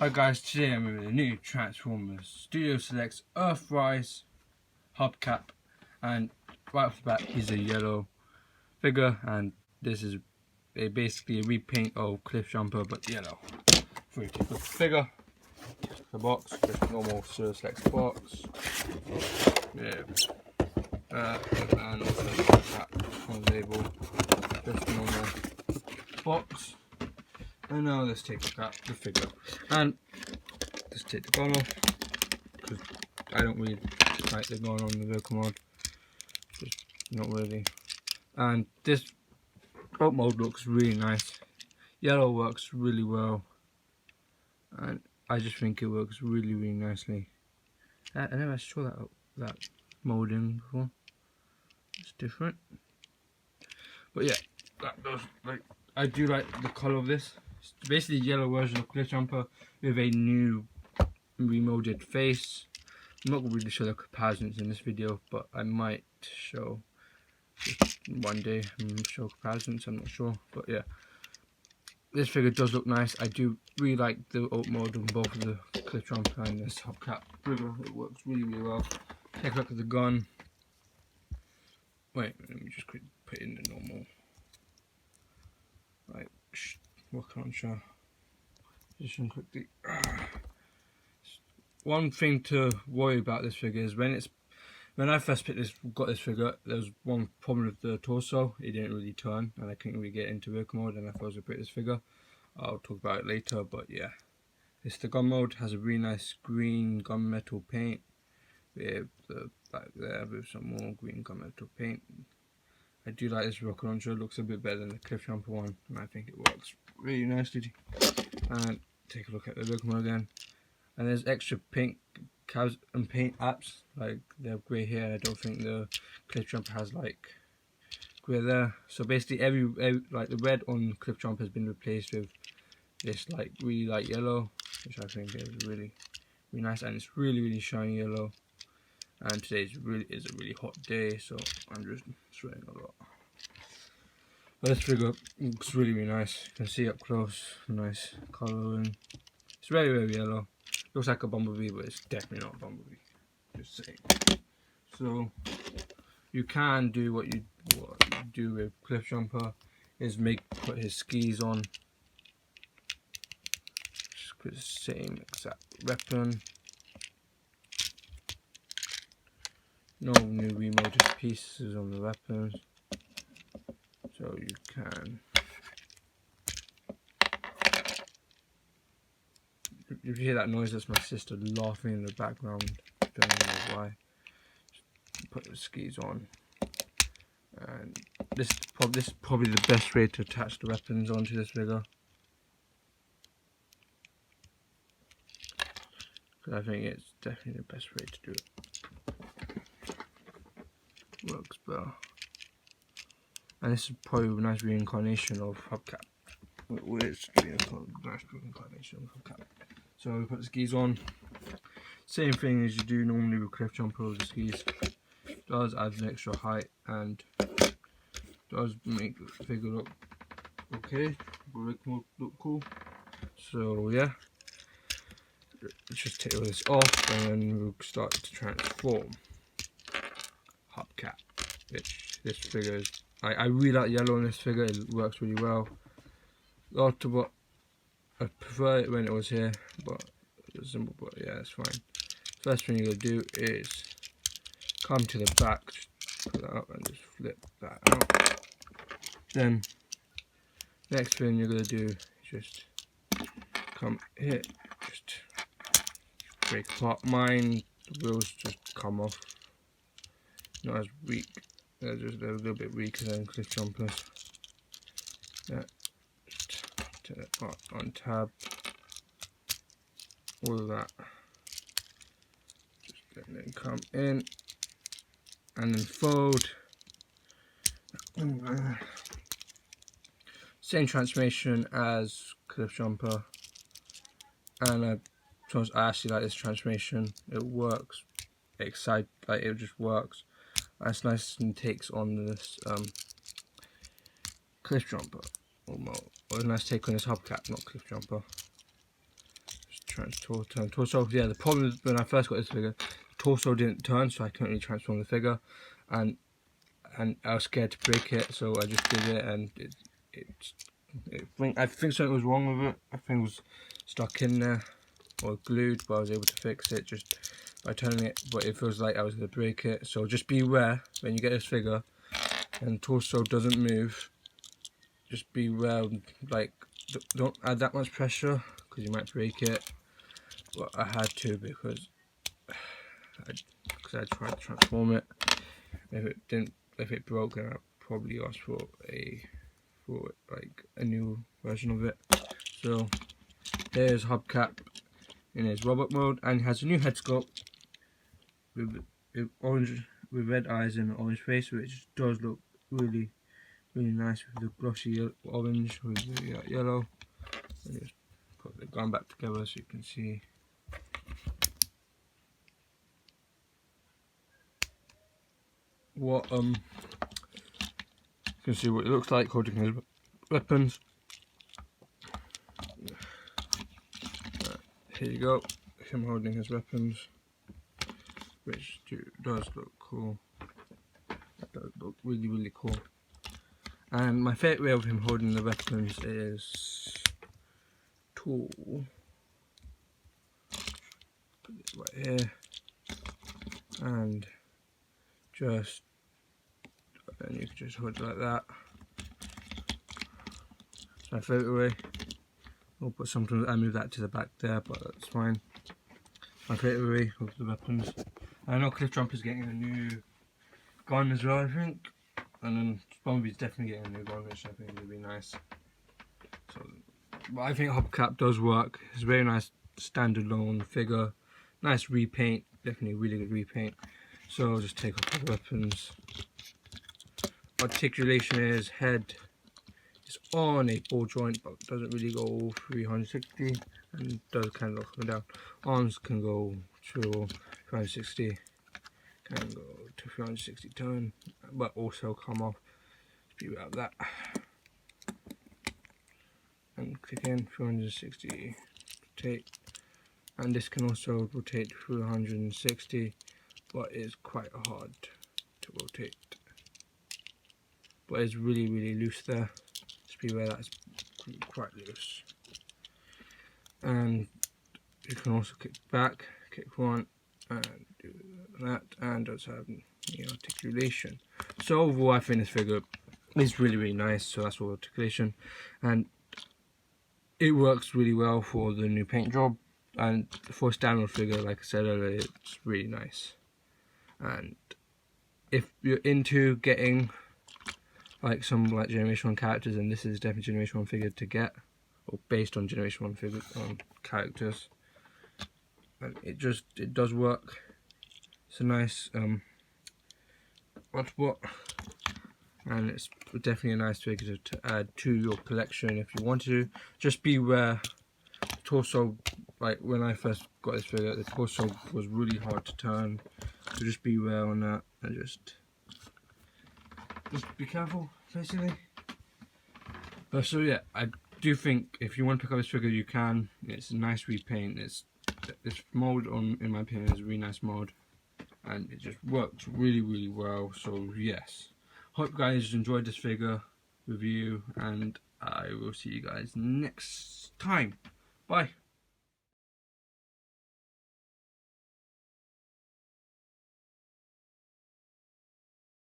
Hi guys, today I'm with a new Transformers Studio Selects Earthrise hubcap, and right off the bat he's a yellow figure, and this is basically a repaint of Cliffjumper but yellow. For you to put the figure, the box, just normal Studio Selects box, and also the cap on the label, just normal box. And now let's take the figure, and let's take the gun off, because I don't really like the gun on the vehicle mode, just not really. And this boat mode looks really nice. Yellow works really well, and I just think it works really nicely. I never saw that molding before. It's different, but yeah, I do like the colour of this. It's basically a yellow version of Cliffjumper with a new remolded face. I'm not really sure the comparisons in this video, but I might show one day. Show comparisons, I'm not sure, but yeah, this figure does look nice. I do really like the alt mode on both of the Cliffjumper and this hubcap figure. It works really well. Take a look at the gun. Wait, let me just put it in the normal. Right, rocket launcher. Position quickly. One thing to worry about this figure is when I first got this figure, there was one problem with the torso. It didn't really turn, and I couldn't really get into vehicle mode, and I thought I was gonna put this figure. I'll talk about it later, but yeah. The gun mode has a really nice green gunmetal paint with the back there with some more green gunmetal paint. I do like this rocket launcher. It looks a bit better than the Cliffjumper one, and I think it works really nicely. And take a look at the vehicle mode again. And there's extra pink cabs and paint apps, like they're grey here. I don't think the Cliffjumper has like grey there. So basically every like the red on Cliffjumper has been replaced with this like really light yellow, which I think is really nice, and it's really shiny yellow. And today is a really hot day, so I'm just sweating a lot. But this figure looks really nice. You can see up close, nice colouring. It's very yellow. Looks like a bumblebee, but it's definitely not a bumblebee. Just saying. So you can do what you do with Cliffjumper, is put his skis on. Just put the same exact weapon. No new remolded pieces on the weapons, so you can. If you hear that noise, that's my sister laughing in the background. I don't know why. Just put the skis on, and this is probably the best way to attach the weapons onto this figure. I think it's definitely the best way to do it. Works well, and this is probably a nice reincarnation of hubcap. It's a nice reincarnation of hubcap. So we put the skis on. Same thing as you do normally with Cliffjumper with the skis. Does add an extra height and does make the figure look okay, look cool. So yeah, let's just take all this off, and then we'll start to transform hubcap. This figure is, I really like yellow on this figure. It works really well. Autobot, I prefer it when it was here, but it's simple. But yeah, that's fine. First thing you're gonna do is come to the back, just put that up and just flip that out. Then next thing you're gonna do is just come here, just break apart. Mine, the wheels just come off. Not as weak. They're a little bit weaker than Cliffjumpers. Yeah, just take that part on tab. All of that. Just let them come in and then fold. Same transformation as Cliffjumper, and I actually like this transformation. It works. It just works. It's nice and takes on this Cliffjumper, or a nice take on this hubcap, not Cliffjumper. Just torso. Yeah, the problem is when I first got this figure, the torso didn't turn, so I couldn't really transform the figure, and I was scared to break it, so I just did it, and I think something was wrong with it. I think it was stuck in there or glued, but I was able to fix it just by turning it. But it feels like I was going to break it, so just beware when you get this figure and the torso doesn't move. Just beware, like don't add that much pressure because you might break it. But I had to because I tried to transform it. If it broke, then I'd probably ask for like a new version of it. So here's hubcap in his robot mode, and he has a new head sculpt with red eyes and an orange face, which does look really nice with the glossy orange with the yellow. And just put the gun back together so you can see. What you can see what it looks like holding his weapons. Here you go, him holding his weapons, which does look cool. That does look really cool. And my favourite way of him holding the weapons is to put it right here and you can just hold it like that. It's my favourite way. I'll put sometimes I move that to the back there, but that's fine. My favourite way of the weapons. I know Cliff Jumper's getting a new gun as well, I think. And then Bumblebee's definitely getting a new gun, which I think would be nice. So, but I think hubcap does work. It's a very nice standalone figure. Nice repaint, definitely really good repaint. So I'll just take off the weapons. Articulation is head is on a ball joint, but doesn't really go 360, and does kind of look up and down. Arms can go to 360, can go to 360 turn, but also come off. Speed out that, and click in 360 rotate, and this can also rotate 360, but it's quite hard to rotate. But it's really loose there. Just beware that's quite loose. And you can also kick back, kick front, and do that, and does have articulation. So overall, I think this figure is really nice. So that's all articulation, and it works really well for the new paint job, and for a standard figure, like I said earlier, it's really nice. And if you're into getting like some like Generation 1 characters, and this is definitely Generation 1 figure to get, or based on Generation 1 figure characters, and it does work. It's a nice hotspot, and it's definitely a nice figure to add to your collection if you want to. Just beware, the torso, like when I first got this figure, the torso was really hard to turn, so just beware on that, and just be careful, basically. So yeah, I do think if you want to pick up this figure, you can. It's a nice repaint. This mold, in my opinion, is a really nice mold, and it just works really well. So yes, hope you guys enjoyed this figure review, and I will see you guys next time. Bye.